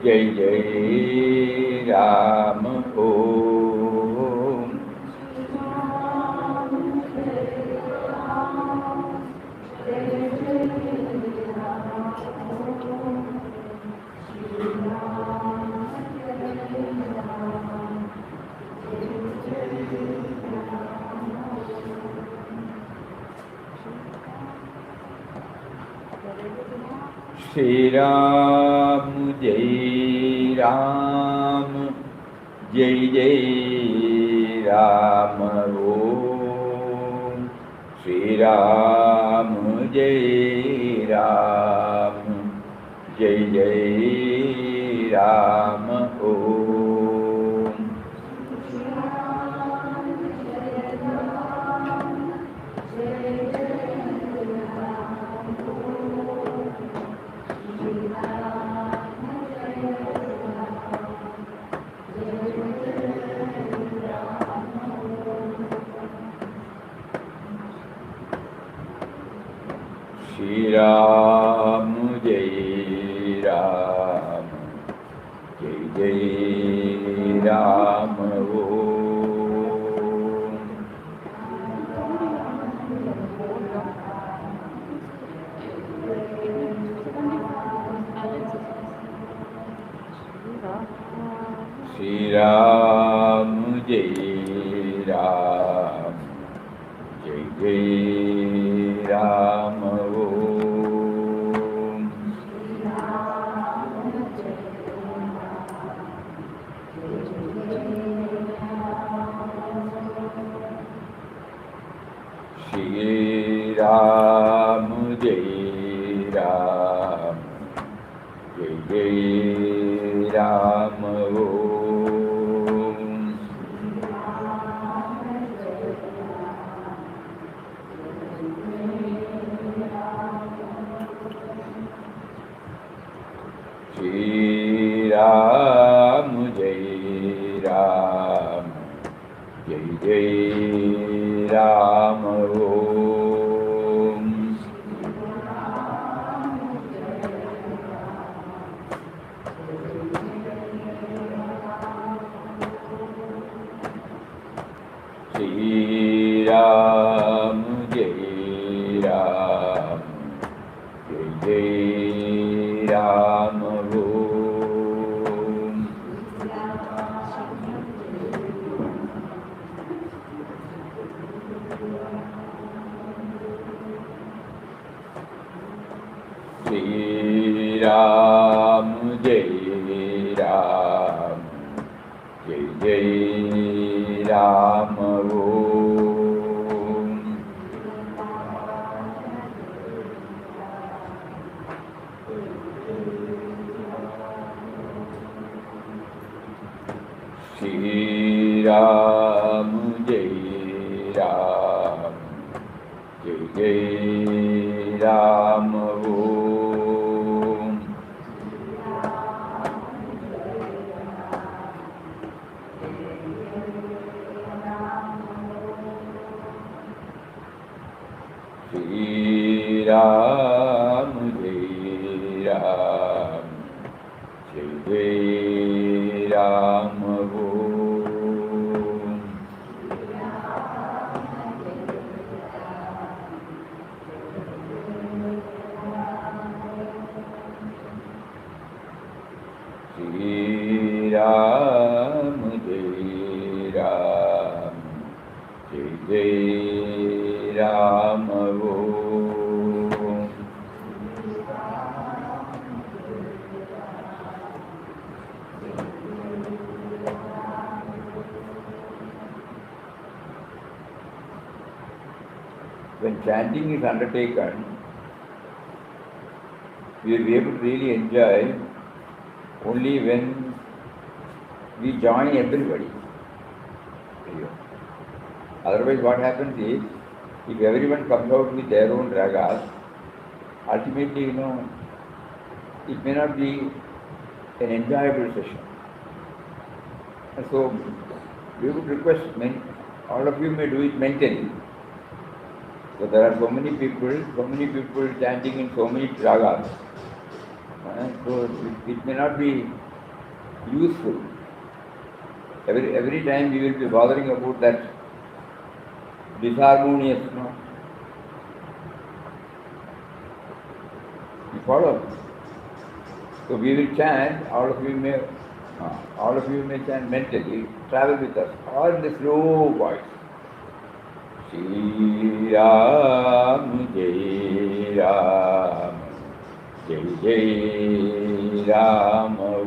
Jai Jai Ram Om. Shri Ram Jai Ram Jai Jai Ram Om. Shri Ram Jai Ram Jai Jai Ram Om. Shri Ram Jai Ram Jai Jai Ram Om. Shri Ram Jai Ram Jai Jai Ram Om. Shri Ram Jai Ram Jai Jai Ram Om. Shri Ram Jai Ram Jai Jai Ram Om. Shri Ram Jai Ram Jai Jai Ram Om. Shri Ram Jai Ram Jai Jai Ram Om. Shri Ram Jai Ram Jai Jai Ram Om. Shri Ram Jai Ram Jai Jai Ram Om. Shri Ram Jai Ram Jai Jai Ram Om. When chanting is undertaken, we will be able to really enjoy only when we join everybody. Otherwise, what happens is, if everyone comes out with their own ragas, ultimately, it may not be an enjoyable session. And so, we would request all of you may do it mentally. So there are so many people chanting in so many ragas. So it may not be useful. Every time we will be bothering about that disharmonious, you follow? So we will chant, all of you may chant mentally, travel with us, or in the slow voice. Shri Ram, Jai Ram, Jai Jai Ram, Om.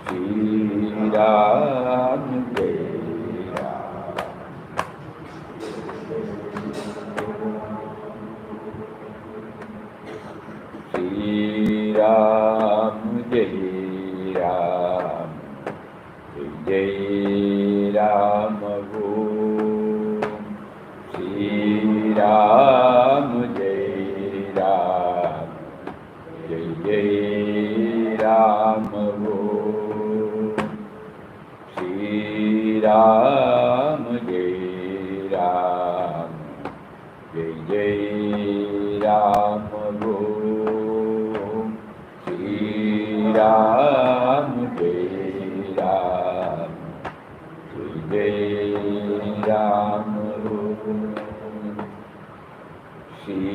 Shri Ram, Jai Ram. Shri Ram, Jai Ram, Jai Jai Ram, Om. Shri Ram, Jai Ram, Jai Jai Ram, Om. Shri Ram, Jai Ram, Jai Jai Ram, Om. Shri Ram, Jai Ram, Jai Jai Ram, Om. Shri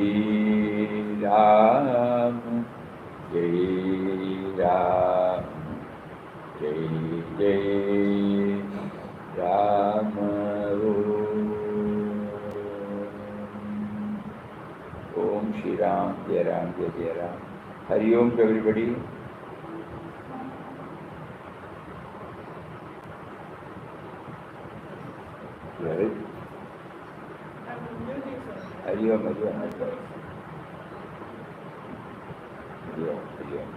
Ram, Jai Ram, Jai Jai Ram, Om Shri Ram, Jai Ram, Jai Jai Ram. Hari Om to everybody. Hari Om, Hari Om, Hari Om. Hari Om, Hari Om.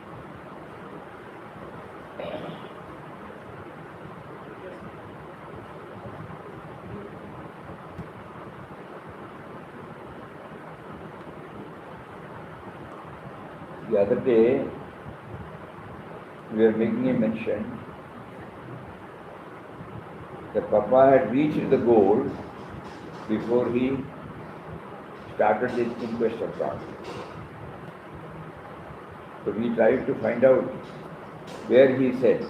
The other day, we were making a mention that Papa had reached the goal before he started his inquest of God. So we tried to find out where he said.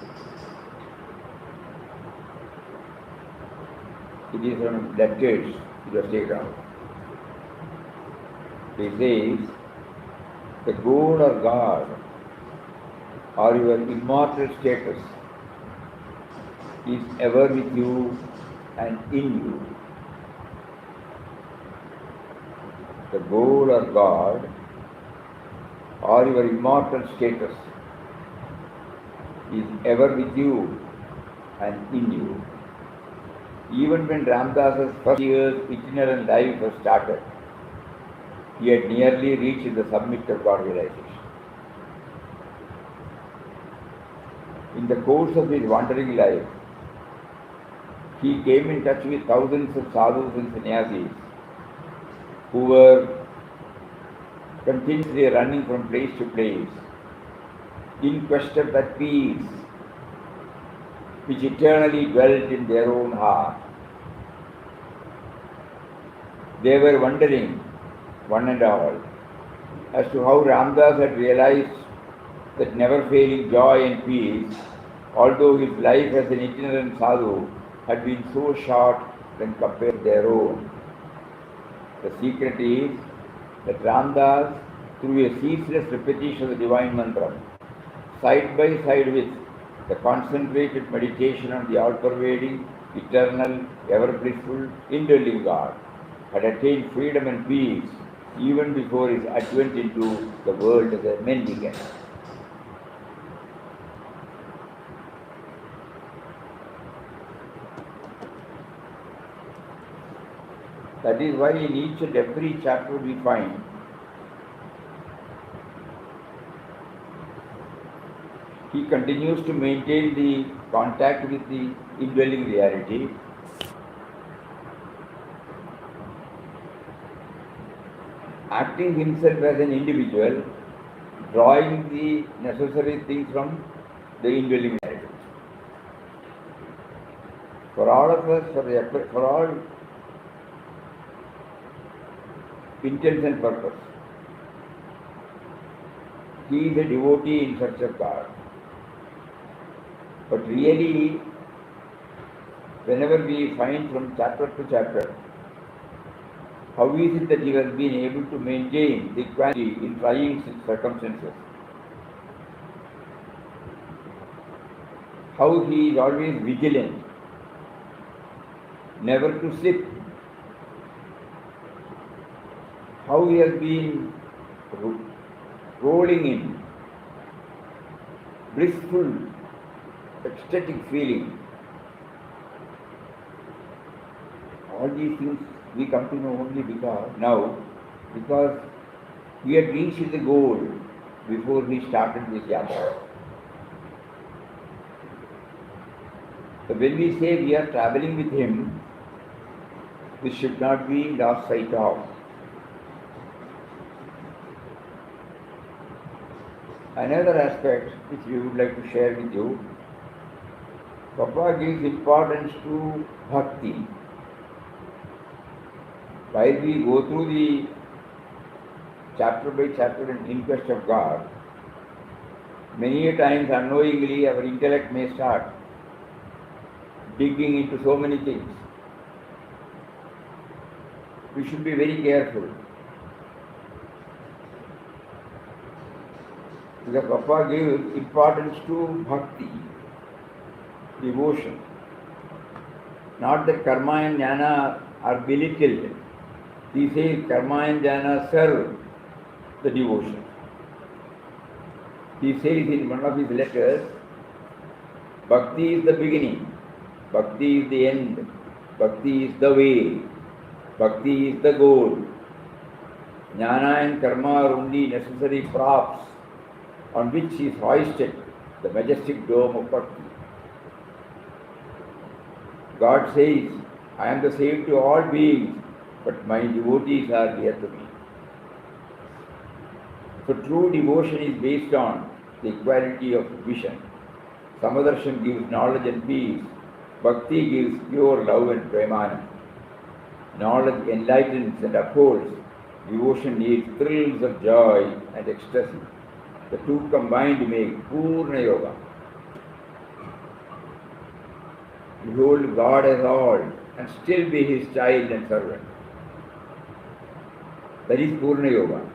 It is from decades it was taken out. He says, the goal or God or your immortal status is ever with you and in you. The goal or God or your immortal status is ever with you and in you. Even when Ramdas's first year's itinerary life was started, he had nearly reached the summit of God realization. In the course of his wandering life, he came in touch with thousands of sadhus and sannyasis who were continuously running from place to place in quest of that peace which eternally dwelt in their own heart. They were wondering, one and all, as to how Ramdas had realized that never-failing joy and peace, although his life as an itinerant sadhu had been so short when compared to their own. The secret is that Ramdas, through a ceaseless repetition of the divine mantra, side by side with the concentrated meditation on the all-pervading, eternal, ever-blissful, indwelling God, had attained freedom and peace even before his advent into the world as a mendicant. That is why in each and every chapter we find he continues to maintain the contact with the indwelling reality, acting himself as an individual, drawing the necessary things from the indwelling reality. For all of us, for all intents and purpose, he is a devotee in search of God. But really, whenever we find from chapter to chapter, how is it that he has been able to maintain the equality in trying circumstances? How he is always vigilant, never to slip. How he has been rolling in blissful, ecstatic feeling. All these things we come to know only because he had reached the goal before he started this yatra. So when we say we are traveling with him, this should not be lost sight of. Another aspect which we would like to share with you, Papa gives importance to Bhakti. While we go through the chapter by chapter in interest of God, many a times unknowingly our intellect may start digging into so many things. We should be very careful. Because Papa gives importance to Bhakti, devotion. Not that karma and jnana are belittled. He says karma and jnana serve the devotion. He says in one of his letters, Bhakti is the beginning, Bhakti is the end, Bhakti is the way, Bhakti is the goal. Jnana and karma are only necessary props on which is hoisted the majestic dome of Bhakti. God says, I am the same to all beings, but my devotees are dear to me. So true devotion is based on the equality of vision. Samadarshan gives knowledge and peace. Bhakti gives pure love and premanam. Knowledge enlightens and upholds. Devotion needs thrills of joy and ecstasy. The two combined make Purna Yoga. Behold God as all and still be his child and servant. That is Purna Yoga.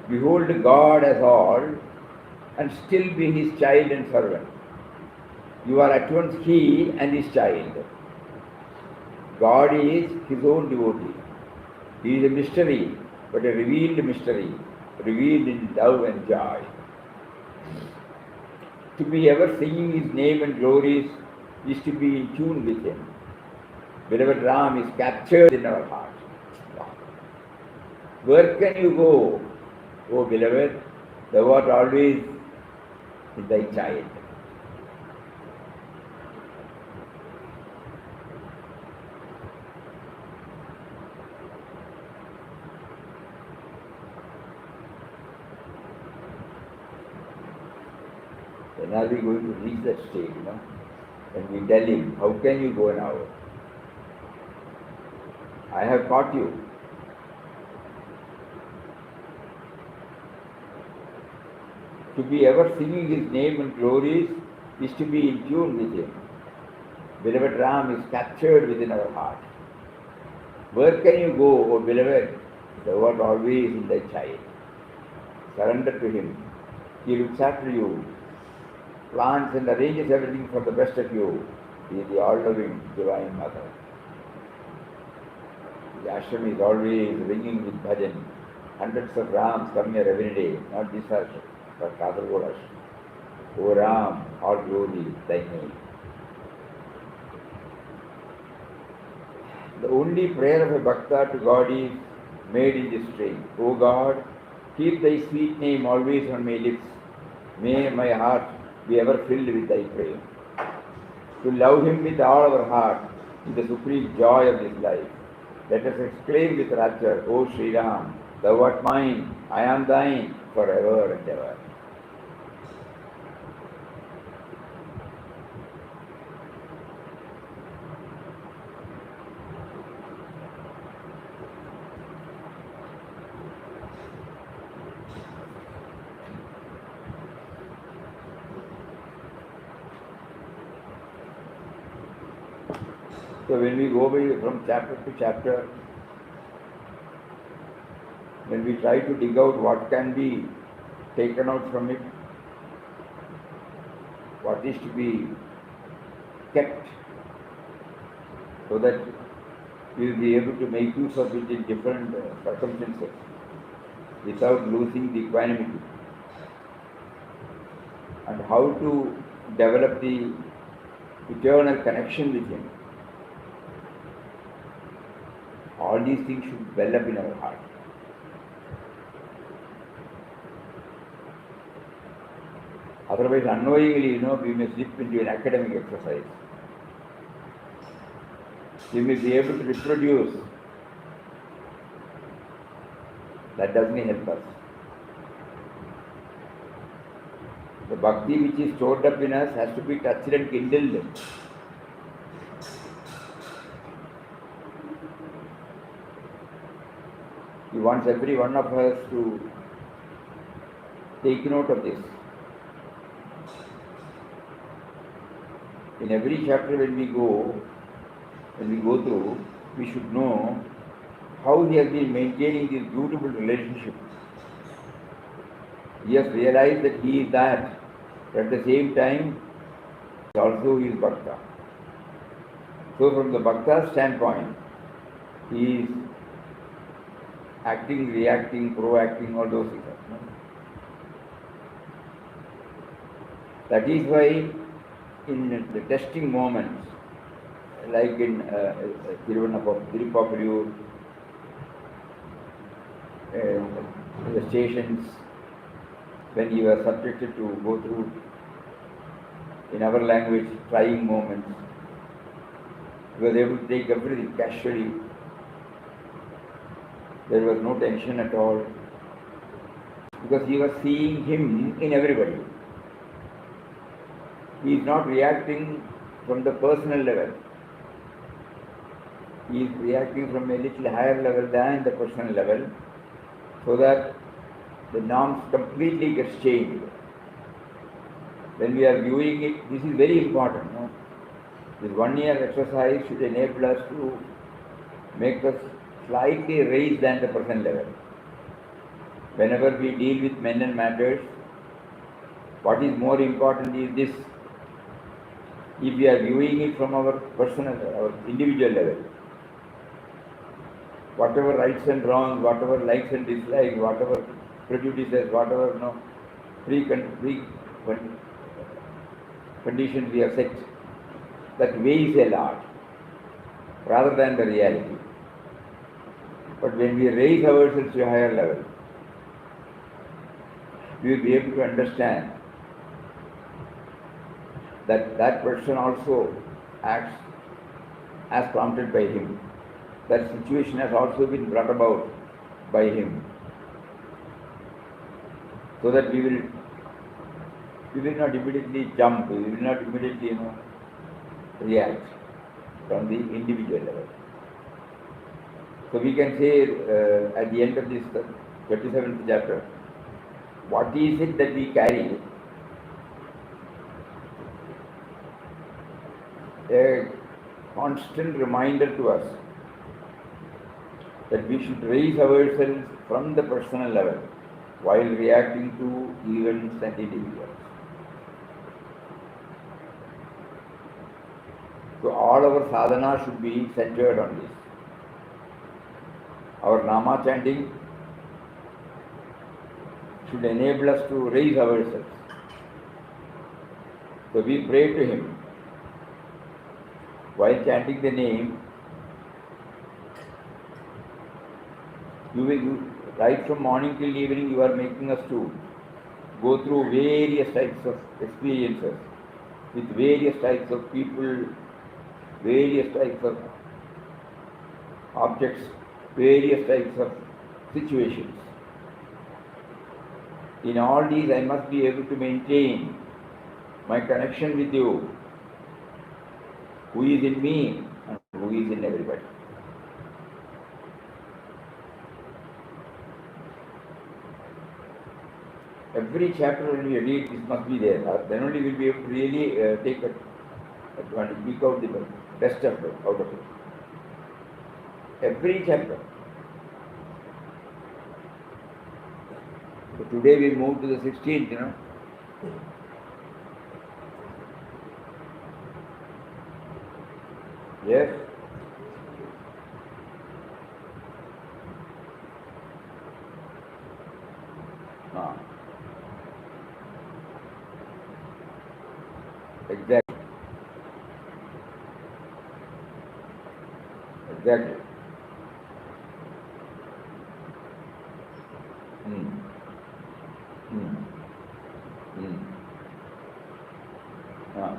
Behold God as all and still be his child and servant. You are at once he and his child. God is his own devotee. He is a mystery, but a revealed mystery, revealed in love and joy. To be ever singing his name and glories is to be in tune with him. Beloved Ram is captured in our heart. Where can you go, O beloved? Thou art always with thy child. When are we going to reach that state, And we tell him, how can you go now? I have caught you. To be ever singing his name and glories is to be in tune with him. Beloved Ram is captured within our heart. Where can you go, O beloved? Thou art always in thy child. Surrender to him. He looks after you, plans and arranges everything for the best of you. He is the all-loving Divine Mother. The ashram is always ringing with bhajan. Hundreds of Rams come here every day, not this ashram, but Kanhangad ashram. O Ram, all glory, thy name. The only prayer of a bhakta to God is made in this strain. O God, keep thy sweet name always on my lips. May my heart be ever filled with thy prayer. To love him with all our heart is the supreme joy of this life. Let us exclaim with rapture, O Sri Ram, thou art mine, I am thine, forever and ever. So when we go from chapter to chapter, when we try to dig out what can be taken out from it, what is to be kept, so that we will be able to make use of it in different circumstances without losing the equanimity, and how to develop the eternal connection with Him. All these things should well up in our heart. Otherwise, unknowingly, we may slip into an academic exercise. We may be able to reproduce. That doesn't help us. The bhakti which is stored up in us has to be touched and kindled. He wants every one of us to take note of this. In every chapter when we go through, we should know how he has been maintaining this beautiful relationship. He has realized that he is that, but at the same time, also he is Bhakta. So from the Bhakta standpoint, he is acting, reacting, proacting, all those things. That is why in the testing moments, like in Tirupapuriyur, the stations, when you are subjected to go through, in our language, trying moments, he was able to take everything casually. There was no tension at all, because he was seeing him in everybody. He is not reacting from the personal level. He is reacting from a little higher level than the personal level, so that the norms completely gets changed. When we are viewing it, this is very important. No? This 1 year exercise should enable us to make us slightly raised than the personal level. Whenever we deal with men and matters, what is more important is this. If we are viewing it from our personal, our individual level, whatever rights and wrongs, whatever likes and dislikes, whatever prejudices, whatever conditions we have set, that weighs a lot rather than the reality. But when we raise ourselves to a higher level, we will be able to understand that that person also acts as prompted by him. That situation has also been brought about by him. So that we will not immediately jump, we will not immediately react from the individual level. So we can say at the end of this 37th chapter, what is it that we carry? A constant reminder to us that we should raise ourselves from the personal level while reacting to events and individuals. So all our sadhana should be centered on this. Our Nama chanting should enable us to raise ourselves. So we pray to him. While chanting the name, right from morning till evening, you are making us to go through various types of experiences with various types of people, various types of objects, various types of situations. In all these, I must be able to maintain my connection with you, who is in me and who is in everybody. Every chapter when we read, this must be there. Then only we will be able to really take advantage, pick out the best of it, out of it. Every chapter. So today we move to the 16th, Yes? Ah. Exactly. Exactly. Hmm. Hmm. Hmm. Ah.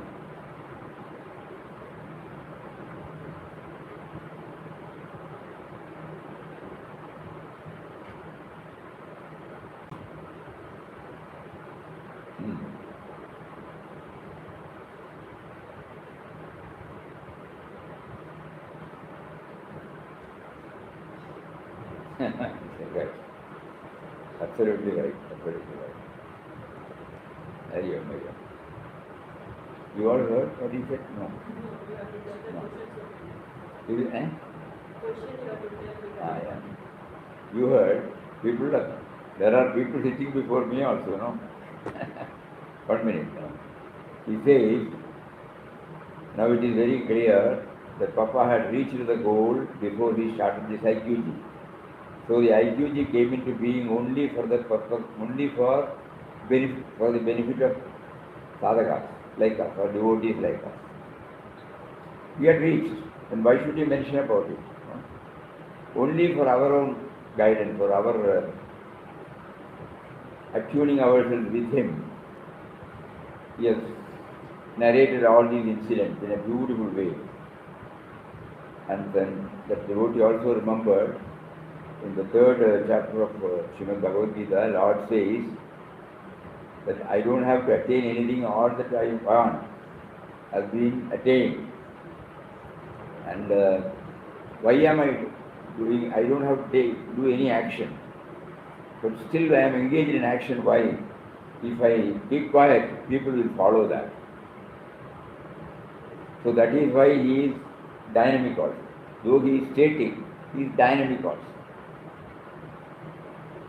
Hmm. Right. Absolutely right. Absolutely right. There you go. You all heard what he said? No. No. Eh? Ah, yeah. You heard people, there are people sitting before me also, no? 1 minute. No? He says, now it is very clear that Papa had reached the goal before he started this IQG. So the IQG came into being only for the purpose, only for the benefit of sadhakas like us, or devotees like us. We had reached, and why should we mention about it? No? Only for our own guidance, for our attuning ourselves with him. He has narrated all these incidents in a beautiful way. And then the devotee also remembered in the third chapter of Srimad Bhagavad Gita, Lord says that I don't have to attain anything, all that I want has been attained. And why am I doing, I don't have to do any action. But still I am engaged in action. Why? If I keep quiet, people will follow that. So that is why he is dynamic also. Though he is static, he is dynamic also.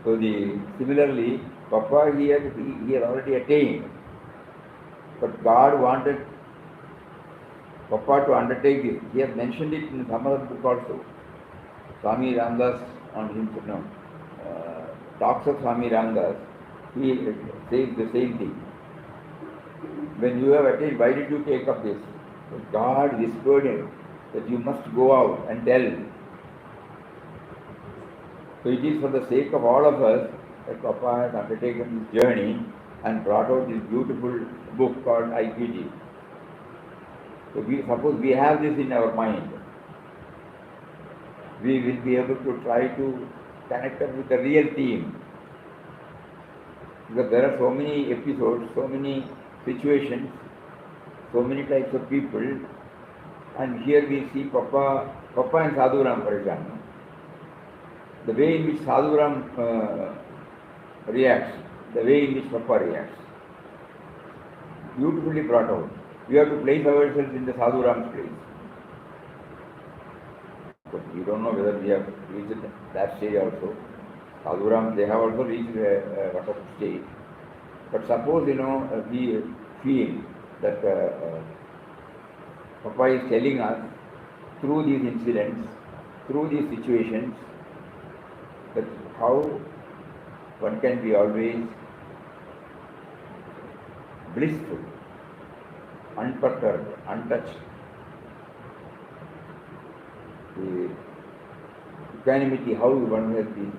So similarly, Papa he has already attained. But God wanted Papa to undertake this. He has mentioned it in some other book also. Swami Ramdas on him, talks of Swami Ramdas, he says the same thing. When you have attained, why did you take up this? God whispered him that you must go out and tell. So it is for the sake of all of us that Papa has undertaken this journey and brought out this beautiful book called IQG. So suppose we have this in our mind, we will be able to try to connect up with the real theme. Because there are so many episodes, so many situations, so many types of people, and here we see Papa and Sadhuram, for example. The way in which Sadhuram reacts, the way in which Papa reacts, beautifully brought out. We have to place ourselves in the Sadhuram's place. But we don't know whether we have reached that stage also. Sadhuram, they have also reached a wonderful stage. But suppose, we feel that Papa is telling us through these incidents, through these situations, that how one can be always blissful, unperturbed, untouched. The equanimity, how one has been,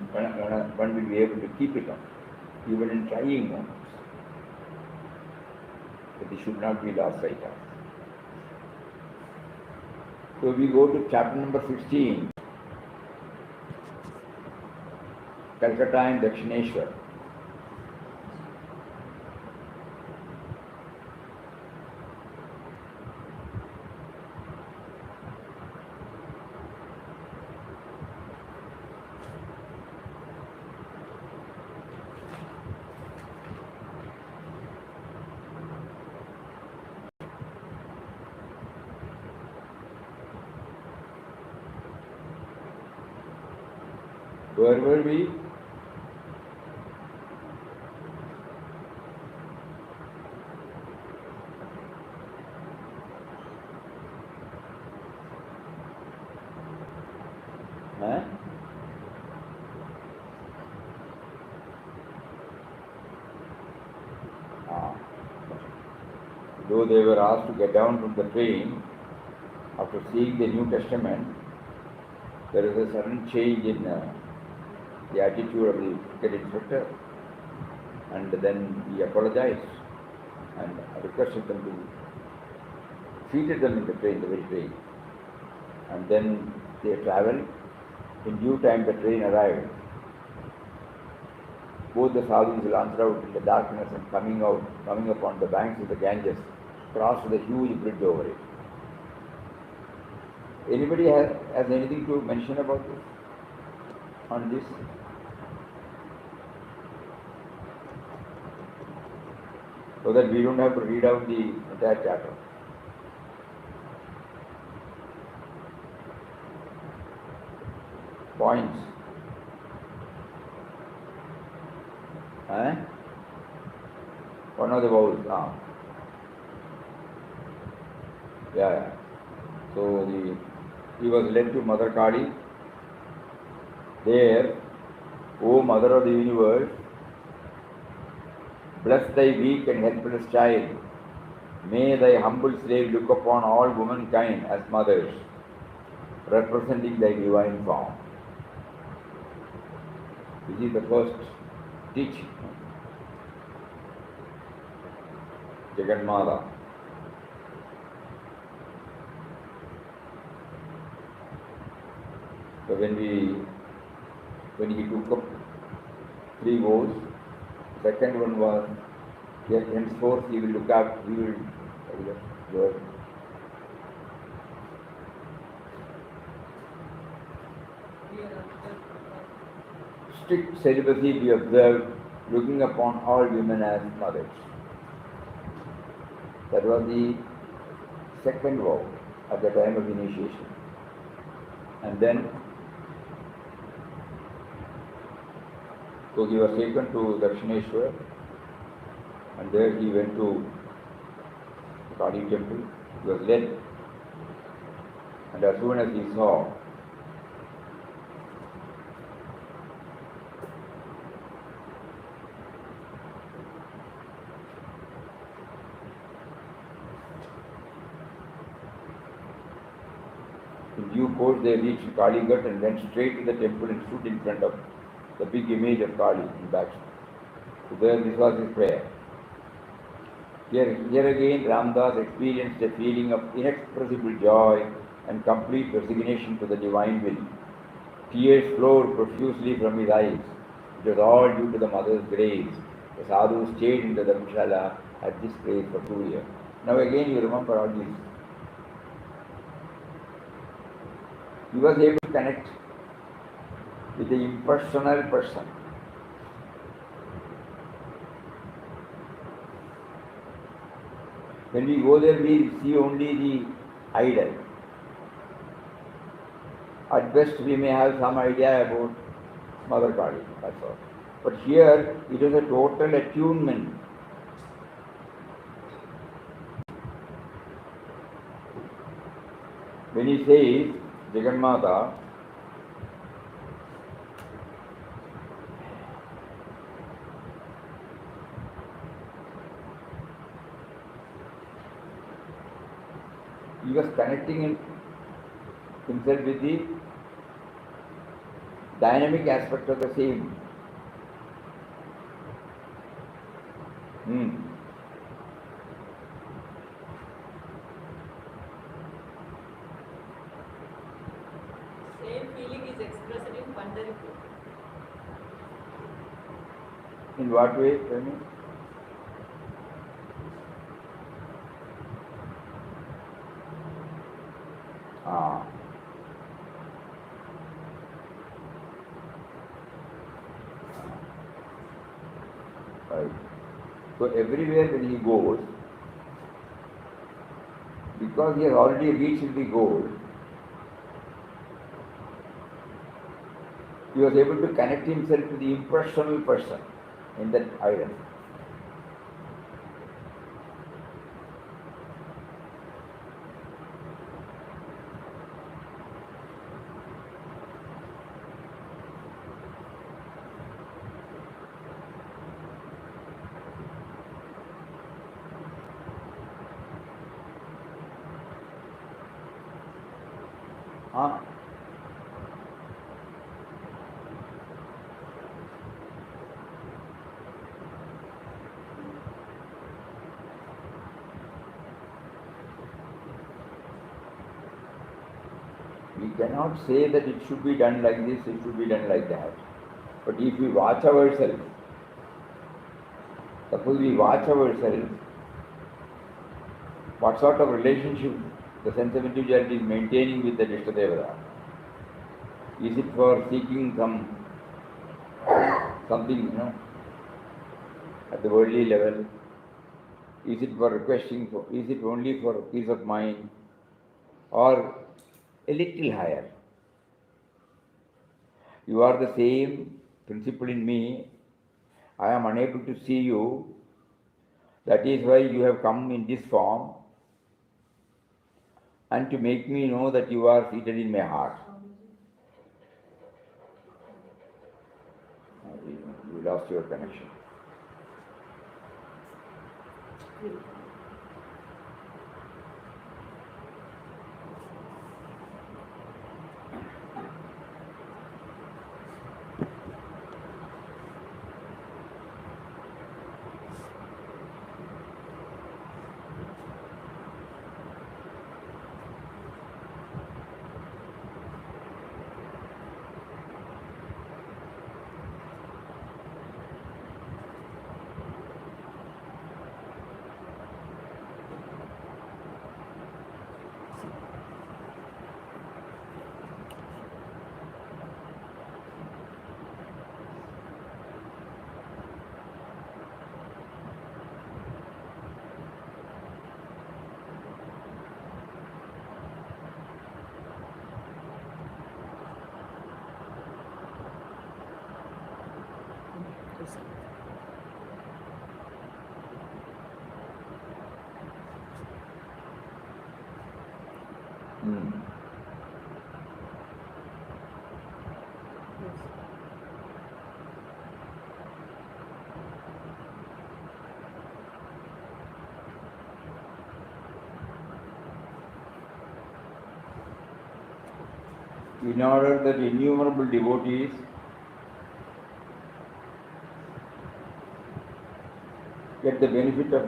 one will be able to keep it up, even in trying moments. But it should not be lost sight of. So we go to chapter number 16, Calcutta and Dakshineshwar. where were we? Huh? Though they were asked to get down from the train, after seeing the New Testament, there is a sudden change in the attitude of the ticket inspector, and then he apologized and requested them to seated them in the train, the very train. And then they travelled. In due time the train arrived. Both the sadhus lanced out in the darkness and coming upon the banks of the Ganges, crossed the huge bridge over it. Anybody has anything to mention about this? On this? So that we don't have to read out the entire chapter. Points. One of the vowels. Yeah. So he was led to Mother Kali. There, O Mother of the Universe, bless thy weak and helpless child. May thy humble slave look upon all womankind as mothers, representing thy divine form. This is the first teaching. Jaganmata. So when he took up 3 vows, second one was, henceforth he will look up, strict celibacy be observed, looking upon all women as mothers. That was the second vow at the time of initiation. And then, so he was taken to Dakshineshwar, and there he went to the Kali temple. He was led, and as soon as he saw in due course they reached Kalighat and went straight to the temple and stood in front of the big image of Kali in back. So there this was his prayer. Here again Ramdas experienced a feeling of inexpressible joy and complete resignation to the divine will. Tears flowed profusely from his eyes. It was all due to the mother's grace. The sadhu stayed in the Dharamshala at this place for 2 years. Now again you remember all this. He was able to connect with the impersonal person. When we go there, we see only the idol. At best, we may have some idea about Mother Kali, that's all. But here, it is a total attunement. When he says, Jaganmata, he was connecting himself with the dynamic aspect of the same. Same feeling is expressed in Pandharpur. In what way? Tell me. Right. So everywhere when he goes, because he has already reached the goal, he was able to connect himself to the impersonal person in that island. Huh? We cannot say that it should be done like this, it should be done like that. But if we watch ourselves, suppose we watch ourselves, what sort of relationship the sense of individuality is maintaining with the Ishtadevata? Is it for seeking something, at the worldly level? Is it for requesting, is it only for peace of mind? Or a little higher? You are the same principle in me. I am unable to see you. That is why you have come in this form, and to make me know that you are seated in my heart. You lost your connection. In order that innumerable devotees get the benefit of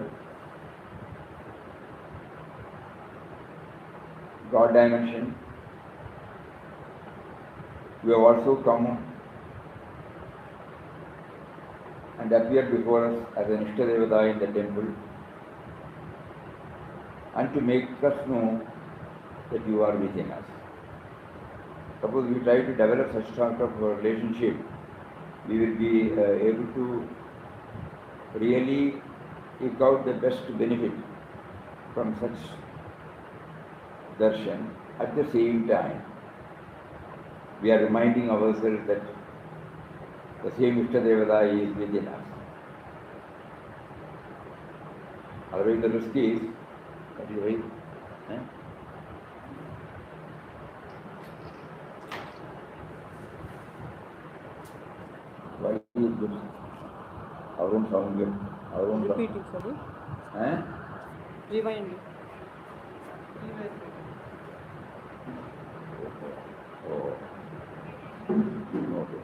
God dimension, we have also come and appeared before us as an Ishtadevata in the temple, and to make us know that you are within us. Suppose we try to develop such sort of relationship, we will be able to really take out the best benefit from such darshan. At the same time, we are reminding ourselves that the same Ishtadevata is within us. Otherwise the risk is, that is right. Why is this? Our own sound get, our own Repeat it, sorry. Eh? Rewind it. Oh. Okay.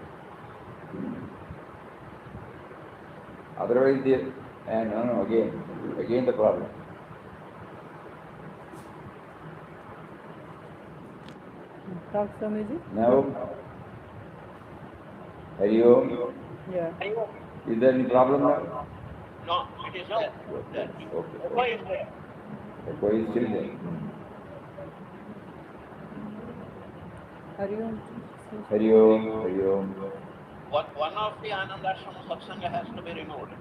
Otherwise, no, again the problem. Talk Swamiji. Now, Hari Om. Yeah. Is there any problem now? No, it is there. There. Okay. Why is there? Echo is still there. Hari Om. Hari Om, Hari Om. One of the Anandashram Satsanga has to be removed.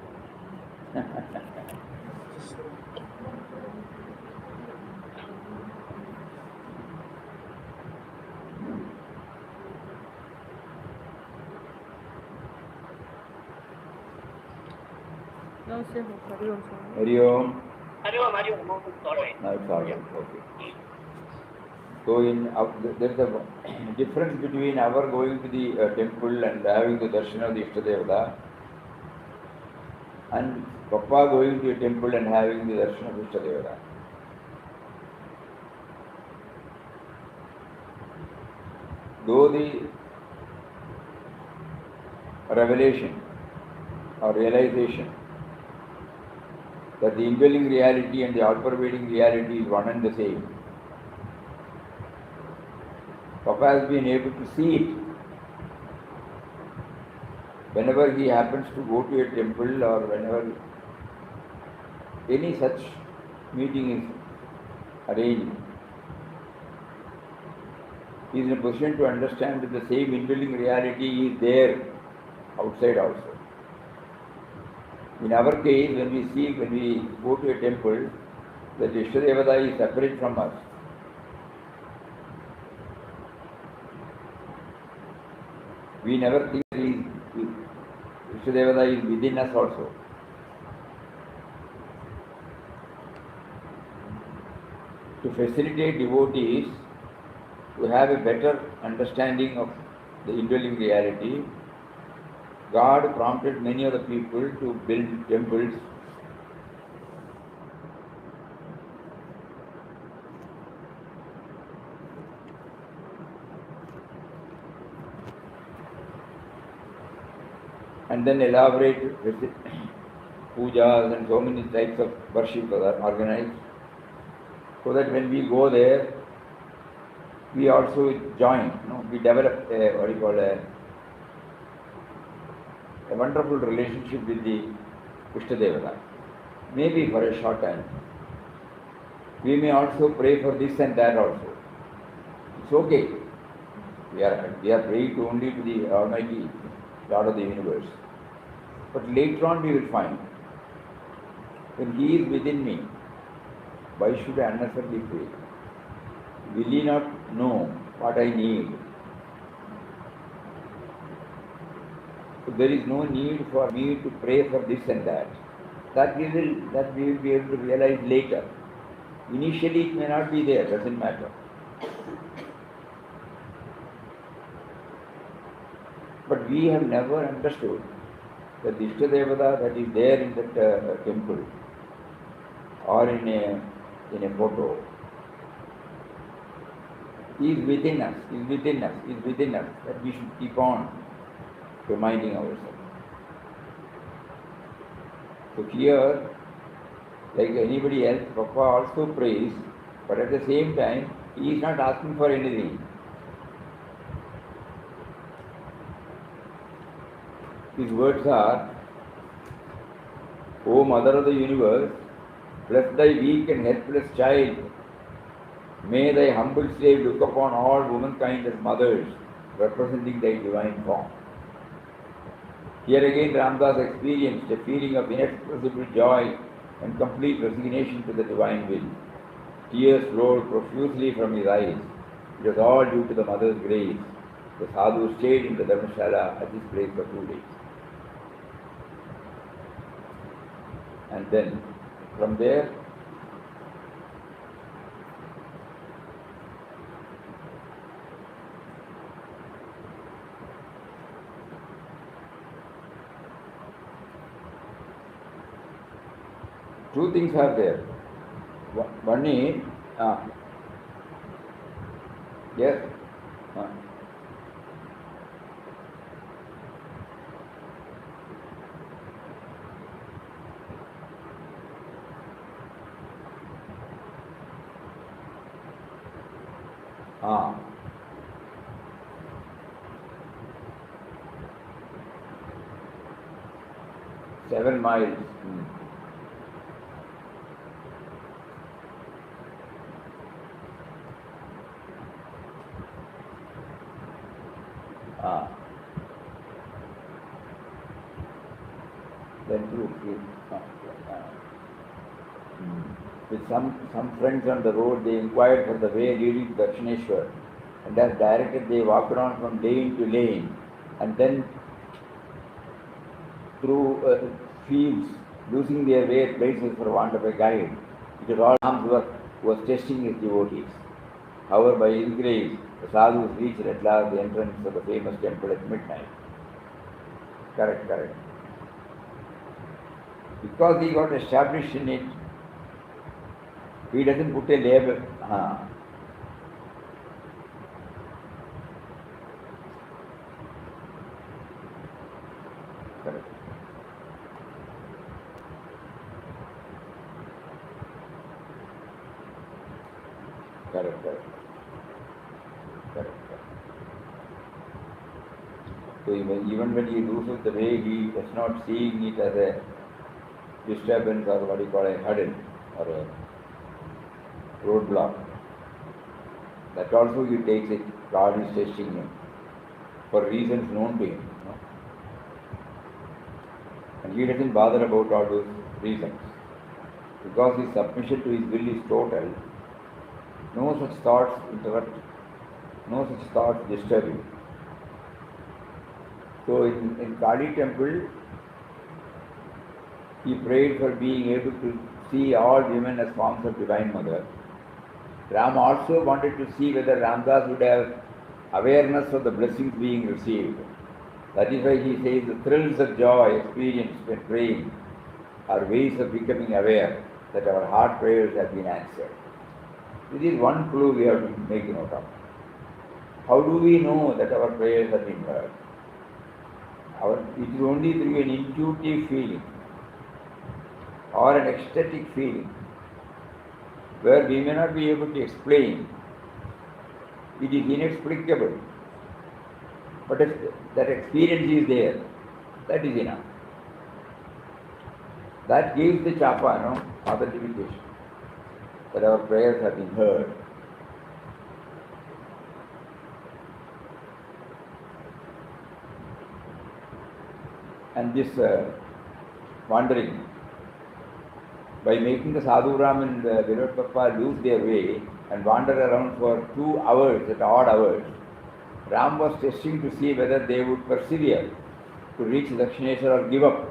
No, sir. Hari Om, sir. Hari Om. Hari Om, Hari Om. No, it's all right. No, it's all right. Okay. So there is a difference between our going to the temple and having the darshan of the Ishtadevata and Papa going to a temple and having the darshan of Ishtadevata. Though the revelation or realization that the indwelling reality and the all-pervading reality is one and the same, Papa has been able to see it. Whenever he happens to go to a temple or whenever any such meeting is arranged, he is in a position to understand that the same indwelling reality is there outside also. In our case, when we go to a temple, the Ishtadevata is separate from us. We never think Ishtadevata is within us also. To facilitate devotees to have a better understanding of the indwelling reality, God prompted many of the people to build temples and then elaborate pujas and so many types of worship are organized, so that when we go there, we also join. We develop a wonderful relationship with the Ishtadevata. Maybe for a short time. We may also pray for this and that also. It's okay. We are praying only to the Almighty Lord of the universe. But later on we will find, when He is within me, why should I unnecessarily pray? Will He not know what I need? So there is no need for me to pray for this and that. That we will be able to realize later. Initially it may not be there, doesn't matter. But we have never understood that the Ishtadevata that is there in that temple or in a photo is within us, that we should keep on reminding ourselves. So here, like anybody else, Papa also prays, but at the same time, he is not asking for anything. His words are, O Mother of the Universe, bless thy weak and helpless child. May thy humble slave look upon all womankind as mothers, representing thy divine form. Here again Ramdas experienced a feeling of inexpressible joy and complete resignation to the divine will. Tears flowed profusely from his eyes. It was all due to the mother's grace. The sadhu stayed in the Dharmashala at this place for 2 days. And then from there, two things are there. One is, yes, seven miles. Then with some friends on the road, they inquired for the way leading to Dakshineshwar, and as directed, they walked on from lane to lane, and then through fields losing their way at places for want of a guide. It was all Ram's work who was testing his devotees. However, by his grace, the sadhus reached at last the entrance of the famous temple at midnight. Correct, correct. Because he got established in it, he doesn't put a label. Correct. Correct, correct. Correct, correct. So even when he loses the way, he is not seeing it as a disturbance or what you call a hurdle or a roadblock. That also he takes it, God is testing him for reasons known to him. And he doesn't bother about all those reasons. Because his submission to his will is total, no such thoughts interrupt, no such thoughts disturb him. So in Kali temple, he prayed for being able to see all women as forms of Divine Mother. Ram also wanted to see whether Ramdas would have awareness of the blessings being received. That is why he says the thrills of joy experienced when praying are ways of becoming aware that our heart prayers have been answered. This is one clue we have to make note of. How do we know that our prayers have been heard? It is only through an intuitive feeling or an ecstatic feeling where we may not be able to explain. It is inexplicable. But if that experience is there, that is enough. That gives the chapa, authentication that our prayers have been heard. And this wandering, by making the Sadhu Ram and Vinod Papa lose their way and wander around for 2 hours at odd hours, Ram was testing to see whether they would persevere to reach Dakshineshwar or give up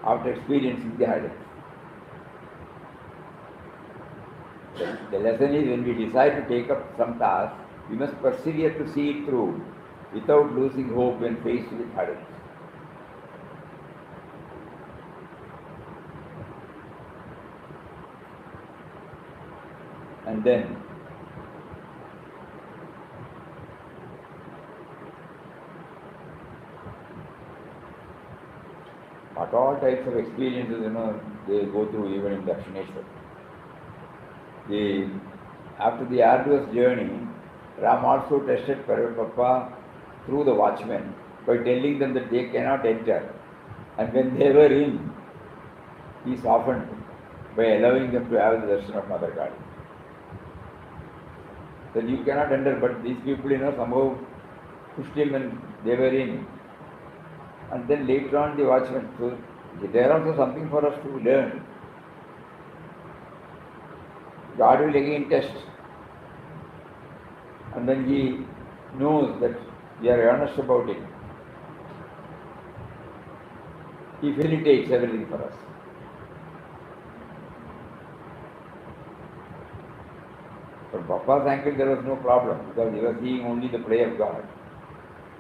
after experiencing the hurdles. The lesson is when we decide to take up some task, we must persevere to see it through without losing hope when faced with hurdles. And then what all types of experiences, they go through even in Dakshineshwar. After the arduous journey, Ram also tested Papa through the watchmen by telling them that they cannot enter. And when they were in, he softened by allowing them to have the darshan of Mother Kali. That you cannot enter, but these people, somehow pushed him and they were in. And then later on the watchman. So there also something for us to learn. God will again test. And then he knows that we are earnest about it. He facilitates everything for us. From Papa's angle there was no problem because he was seeing only the play of God.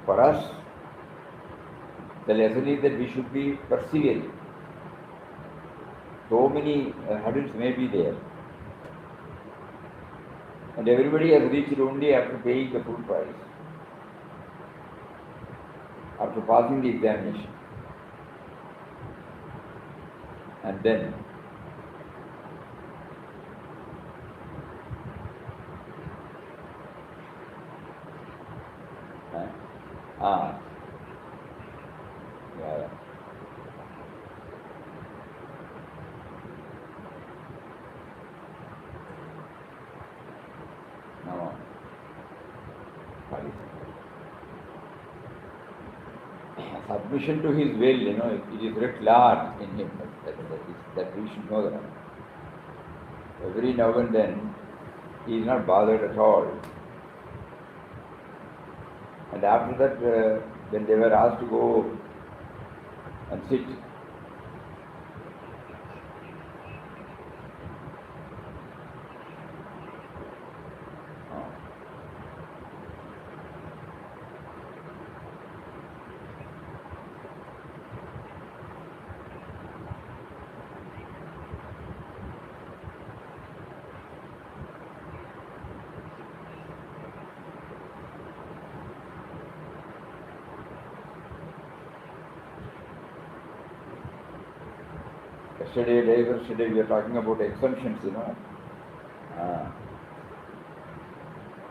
For us, the lesson is that we should be persevering. So many hurdles may be there. And everybody has reached only after paying the full price, after passing the examination. And then yeah. No. Submission to his will, it is writ large in him, that we should know that. Every now and then, he is not bothered at all. And after that, when they were asked to go and sit, Yesterday we were talking about exemptions,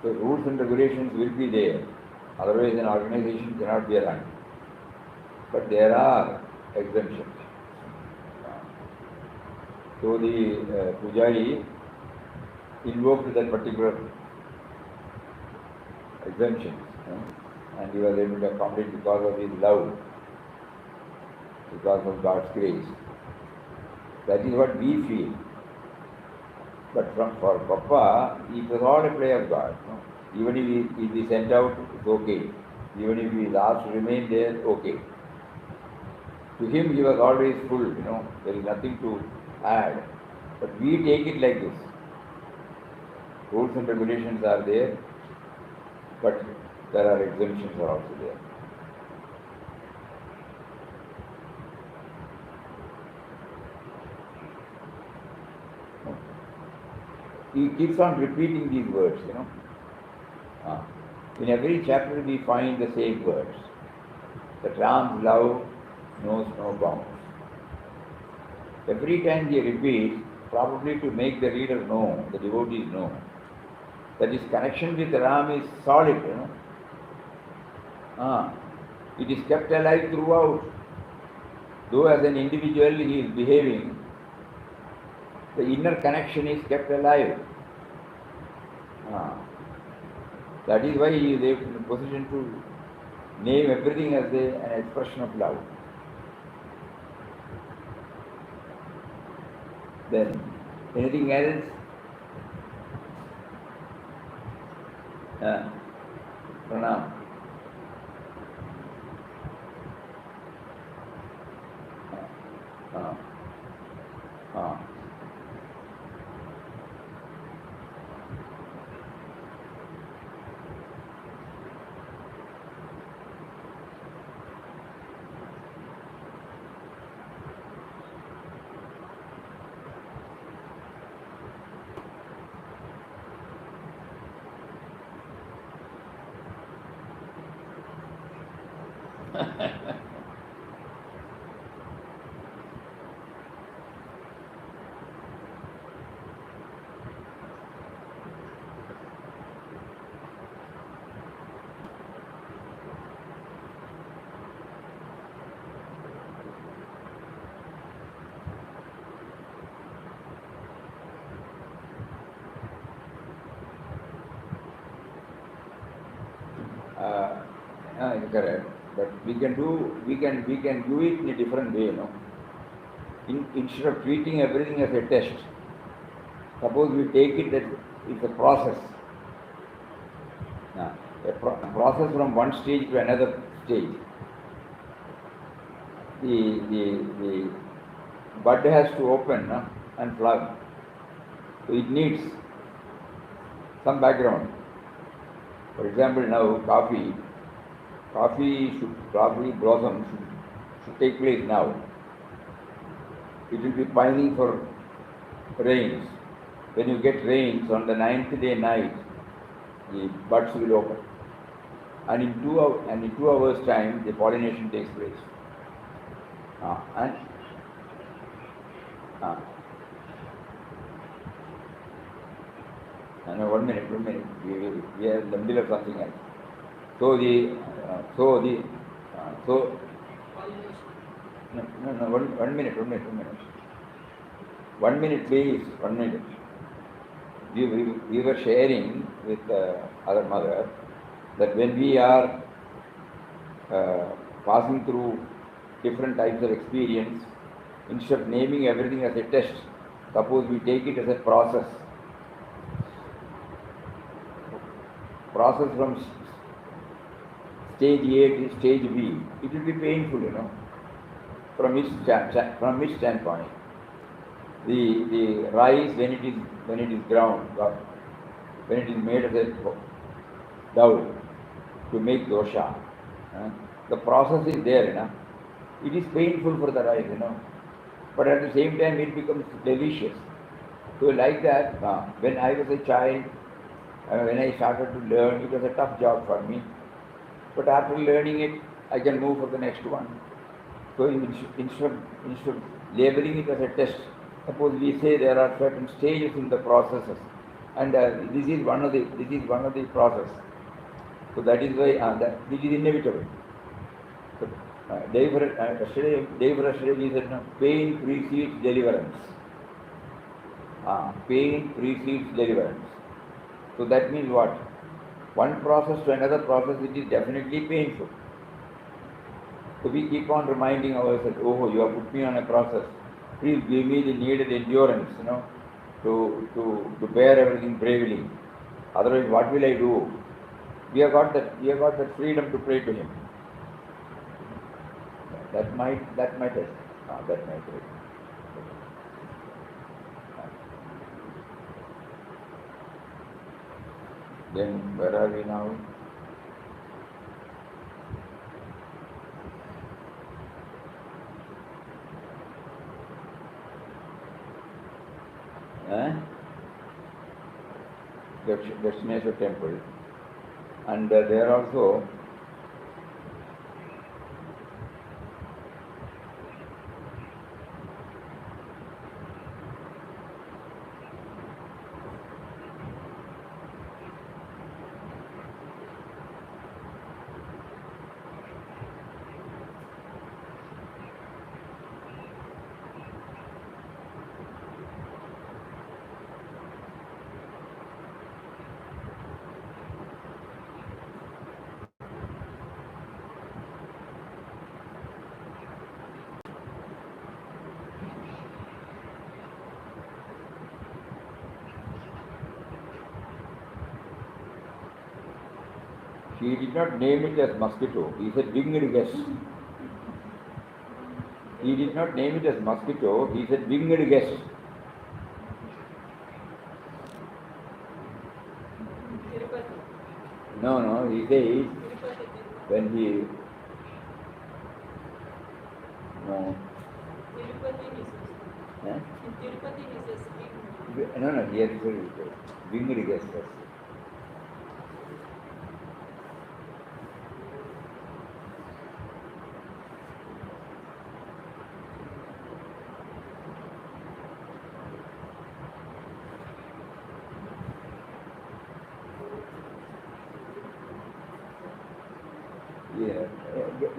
So rules and regulations will be there. Otherwise an organization cannot be run. But there are exemptions. So the Pujari invoked that particular exemptions, and he was able to accomplish because of his love, because of God's grace. That is what we feel. But for Papa, it was all a play of God. Even if he sent out, it's okay. Even if he is asked to remain there, okay. To him, he was always full, there is nothing to add. But we take it like this. Rules and regulations are there, but there are exemptions are also there. He keeps on repeating these words, In every chapter we find the same words. That Ram's love knows no bounds. Every time he repeats, probably to make the reader know, the devotees know, that his connection with Ram is solid, It is kept alive throughout. Though as an individual he is behaving, the inner connection is kept alive. That is why he is in a position to name everything as an expression of love. Then, anything else? Pranam. Correct. But we can do it in a different way, Instead of treating everything as a test, suppose we take it that it's a process. A process from one stage to another stage. The bud has to open and flower. So it needs some background. For example, now coffee blossom should take place now. It will be pining for rains. When you get rains on the 9th day night, the buds will open. And in 2 hours time, the pollination takes place. No, 1 minute. We are in the middle of something else. So one minute. 1 minute, please. 1 minute. We were sharing with other mother that when we are passing through different types of experience, instead of naming everything as a test, suppose we take it as a process from stage A to stage B. It will be painful, from which standpoint. The rice when it is ground, when it is made as a dough to make dosha, the process is there, It is painful for the rice, but at the same time it becomes delicious. So like that, when I was a child, when I started to learn, it was a tough job for me. But after learning it, I can move for the next one. So instead of labeling it as a test, suppose we say there are certain stages in the processes, and this is one of the process. So that is why this is inevitable. So, Dave Rashid said, no, pain precedes deliverance. Pain precedes deliverance. So that means what? One process to another process, it is definitely painful. So we keep on reminding ourselves, oh, you have put me on a process. Please give me the needed endurance, to bear everything bravely. Otherwise, what will I do? We have got that freedom to pray to Him. That might help. That might help. Then where are we now? Dakshineshwar temple, and there also he did not name it as mosquito. He said winged guest. He did not name it as mosquito. He said winged guest. No. He says when he no. No. Here he said winged guest.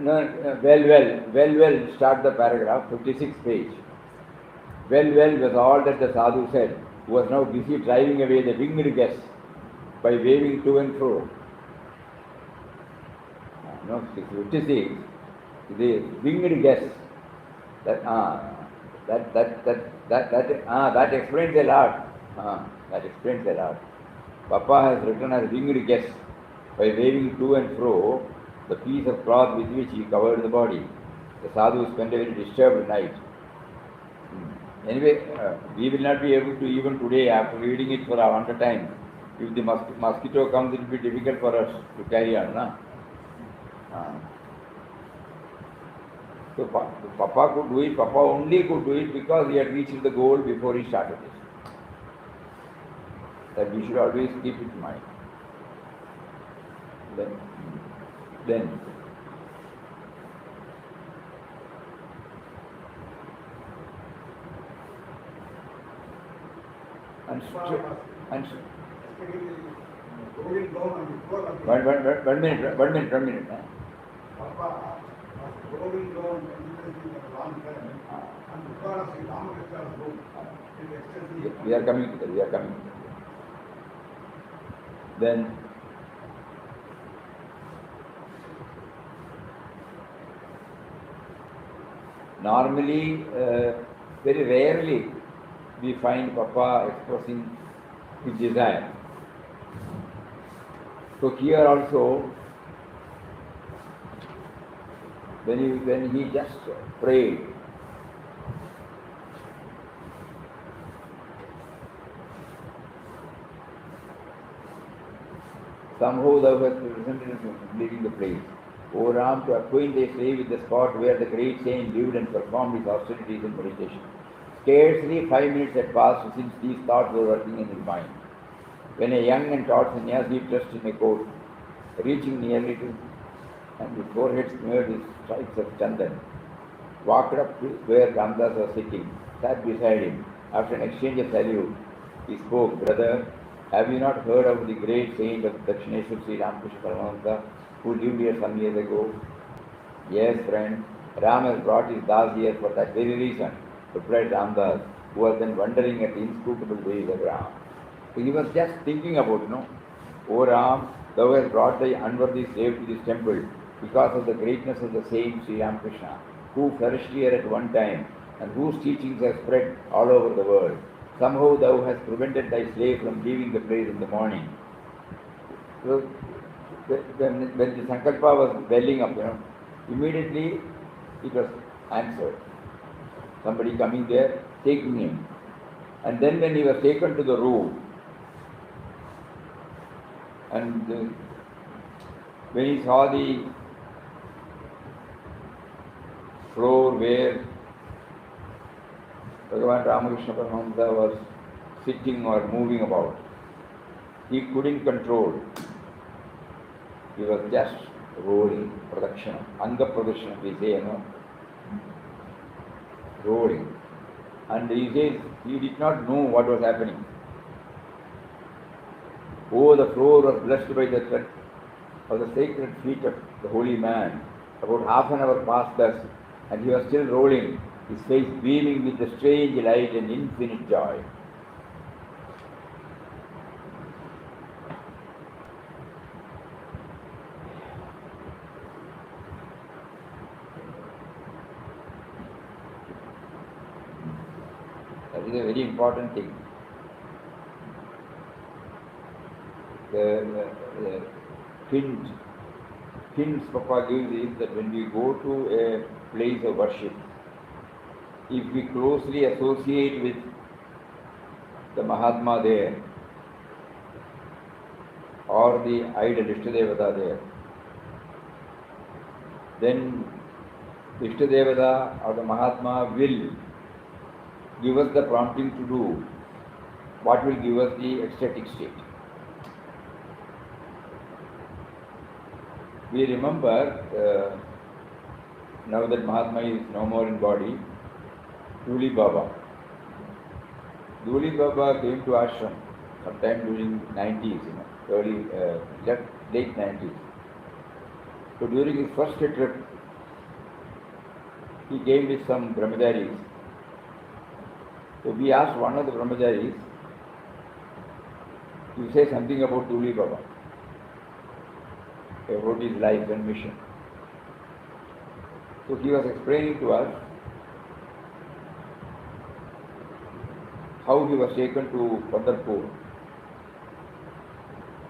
Well, start the paragraph, 56th page. Well was all that the sadhu said, who was now busy driving away the winged guests by waving to and fro. No, 56, the winged guests. That explains a lot. That explains a lot. Papa has written as winged guests by waving to and fro the piece of cloth with which he covered the body. The sadhu spent a very disturbed night. Anyway, we will not be able to, even today, after reading it for a 100 times, if the mosquito comes, it will be difficult for us to carry on. So Papa could do it, Papa only could do it because he had reached the goal before he started it. That we should always keep it in mind. Then and one minute. We are coming to that. Then normally, very rarely, we find Papa expressing his desire. So here also, when he just prayed, somehow thou hast presented leaving the place. O Ram, to acquaint thy slave with the spot where the great saint lived and performed his austerities and meditation. Scarcely 5 minutes had passed since these thoughts were working in his mind, when a young and tall sannyasi dressed in a coat, reaching nearly to, and his forehead smeared with stripes of chandan, walked up to where Ramdas was sitting, sat beside him. After an exchange of salute, he spoke, "Brother, have you not heard of the great saint of Dakshineshwar Sri Ramakrishna Paramahamsa, who lived here some years ago?" "Yes, friend. Ram has brought his Das here for that very reason," replied Ramdas, who was then wondering at the inscrutable ways of Ram. So he was just thinking about, "O Ram, thou hast brought thy unworthy slave to this temple because of the greatness of the saint Sri Ramakrishna, who flourished here at one time and whose teachings have spread all over the world. Somehow thou hast prevented thy slave from leaving the place in the morning." So when the Sankalpa was welling up, immediately it was answered. Somebody coming there, taking him. And then when he was taken to the room, and when he saw the floor where Bhagavan Ramakrishna Paramahamsa was sitting or moving about, he couldn't control. He was just rolling, pradakshana, anga pradakshana, we say, rolling. And he says he did not know what was happening. Oh, the floor was blessed by the tread of the sacred feet of the holy man. About half an hour passed thus, and he was still rolling, his face beaming with a strange light and infinite joy. That is a very important thing. The hints Papa gives is that when we go to a place of worship, if we closely associate with the Mahatma there, or the idol Ishtadevata there, then the Ishtadevata or the Mahatma will give us the prompting to do what will give us the ecstatic state. We remember, now that Mahatma is no more in body, Duli Baba. Duli Baba came to ashram sometime during 90s, late 90s. So during his first trip, he came with some brahmacharis. So we asked one of the brahmacharis to say something about Duli Baba, about his life and mission. So he was explaining to us how he was taken to Padarpur,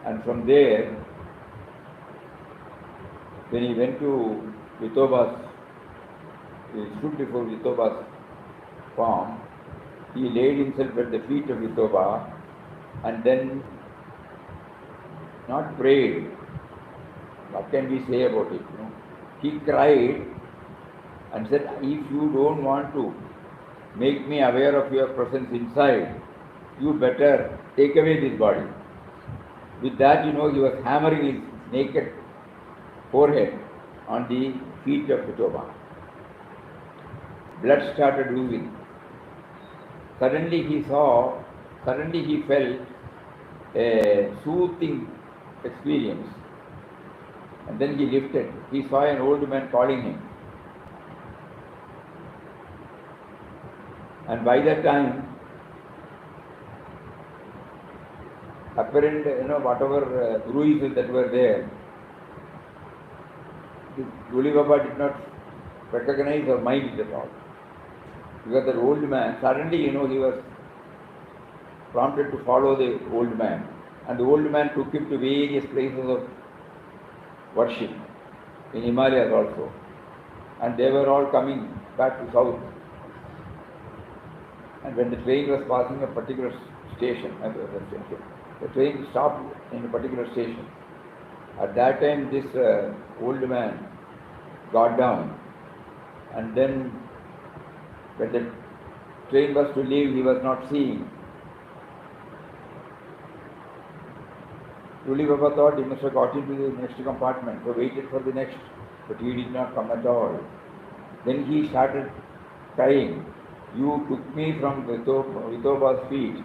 and from there, when he went to Vithoba's, he stood before Vithoba's farm, he laid himself at the feet of Vithoba and then not prayed. What can we say about it? He cried and said, "If you don't want to make me aware of your presence inside, you better take away this body." With that, he was hammering his naked forehead on the feet of Vithoba. Blood started oozing. Suddenly he felt a soothing experience. And then he lifted. He saw an old man calling him. And by that time, apparent, whatever bruises that were there, Duli Baba did not recognize or mind it at all. Because the old man, suddenly, he was prompted to follow the old man. And the old man took him to various places of worship, in Himalayas also. And they were all coming back to south. And when the train was passing a particular station, the train stopped in a particular station. At that time, this old man got down, and then when the train was to leave, he was not seeing. Duli Baba thought he must have got into the next compartment, so waited for the next, but he did not come at all. Then he started crying. You took me from Vithoba's feet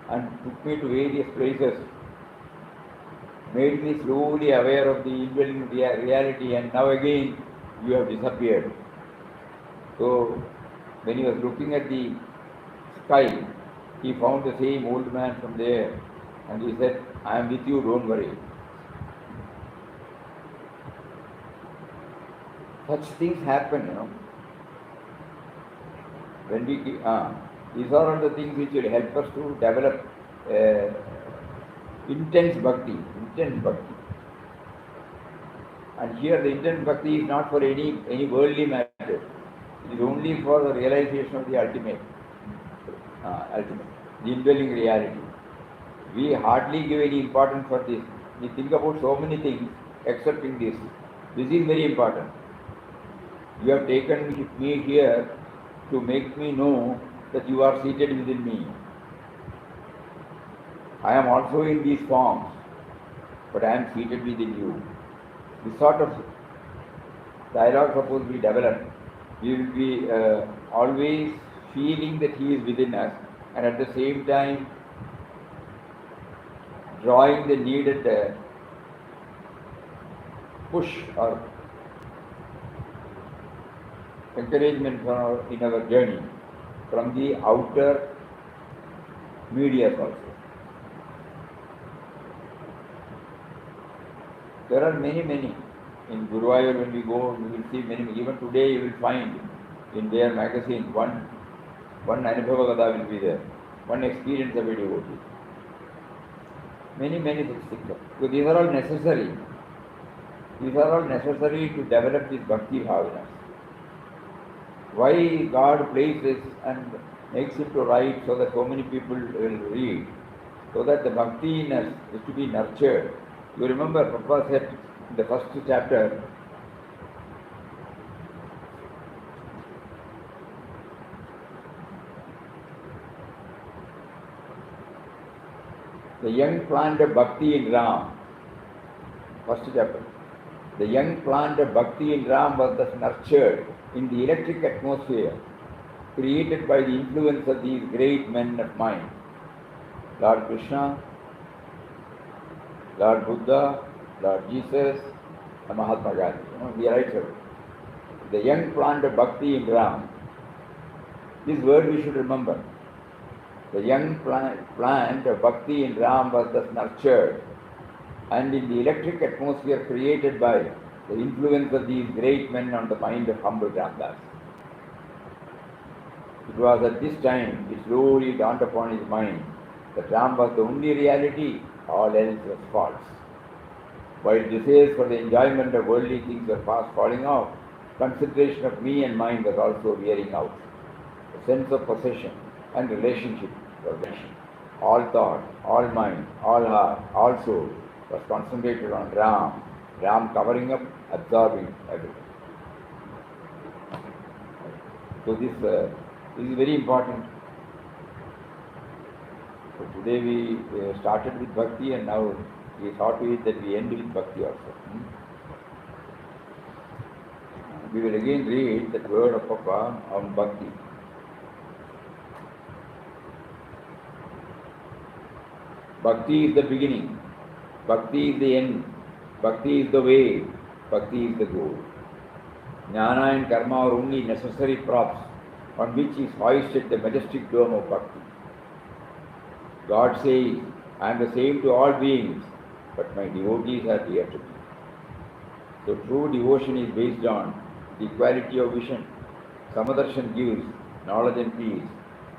and took me to various places, made me slowly aware of the indwelling reality, and now again you have disappeared. So when he was looking at the sky, he found the same old man from there, and he said, I am with you, don't worry. Such things happen, When these are all the things which will help us to develop intense bhakti. And here the intense bhakti is not for any worldly matter. It is only for the realization of the ultimate, the indwelling reality. We hardly give any importance for this. We think about so many things except in this. This is very important. You have taken me here to make me know that you are seated within me. I am also in these forms, but I am seated within you. This sort of dialogue suppose we develop, we will be always feeling that he is within us, and at the same time drawing the needed push or encouragement in our journey from the outer media also. There are many. In Guruvayur when we go, you will see many. Even today you will find in their magazine one Anubhava Gada will be there, one experience of a devotee. Many such things. So these are all necessary. These are all necessary to develop this bhakti bhavana. Why God places and makes it to write so that so many people will read, so that the bhakti in us is to be nurtured. You remember Prabhupada said in the first chapter, the young plant of bhakti in Ram, first chapter, the young plant of bhakti in Ram was thus nurtured in the electric atmosphere created by the influence of these great men of mind, Lord Krishna, Lord Buddha, Lord Jesus, and Mahatma Gandhi. He writes about the young plant of bhakti in Ram. This word we should remember. The young plant of bhakti in Ram was thus nurtured, and in the electric atmosphere created by the influence of these great men on the mind of humble Ramdas. It was at this time it slowly dawned upon his mind that Ram was the only reality, all else was false. While desires for the enjoyment of worldly things were fast falling off, consideration of me and mine was also wearing out. The sense of possession and relationship were vanishing. All thought, all mind, all heart, all soul was concentrated on Ram. Ram covering up, absorbing everything. So this is very important. So today we started with Bhakti, and now we thought to it that we end with Bhakti also. We will again read that word of Papa on Bhakti. Bhakti is the beginning, Bhakti is the end, Bhakti is the way, Bhakti is the goal. Jnana and karma are only necessary props on which is hoisted the majestic dome of Bhakti. God says, I am the same to all beings, but my devotees are dear to me. So true devotion is based on the equality of vision. Samadarshan gives knowledge and peace.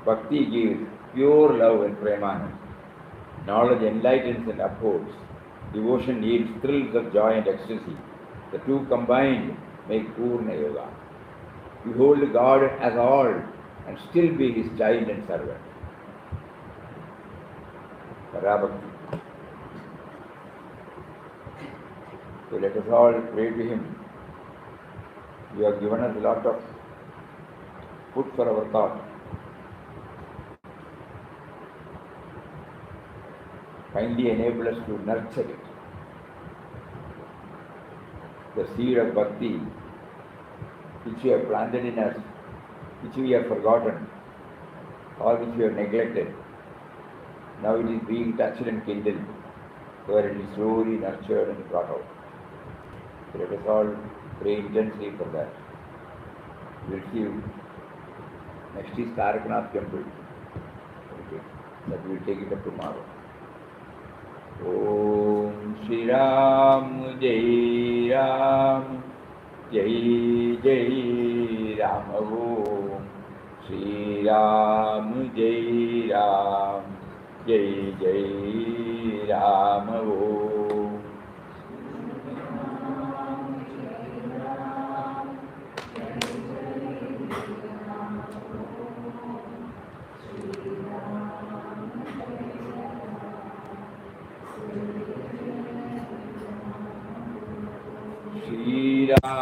Bhakti gives pure love and premanand. Knowledge enlightens and upholds. Devotion yields thrills of joy and ecstasy. The two combined make Purna Yoga. Behold God as all and still be His child and servant. Parabhakti. So let us all pray to Him. You have given us a lot of food for our thought. Kindly enable us to nurture it. The seed of Bhakti which you have planted in us, which we have forgotten, or which we have neglected. Now it is being touched and kindled, where it is slowly nurtured and brought out. So let us all pray intensely for that. We will see you. Next is Tarakanath temple. Okay. That we will take it up tomorrow. Om Shri Ram Jai Ram Jai Jai Ram Om Shri Ram Jai Ram Jai Jai Ram Om Shri Ram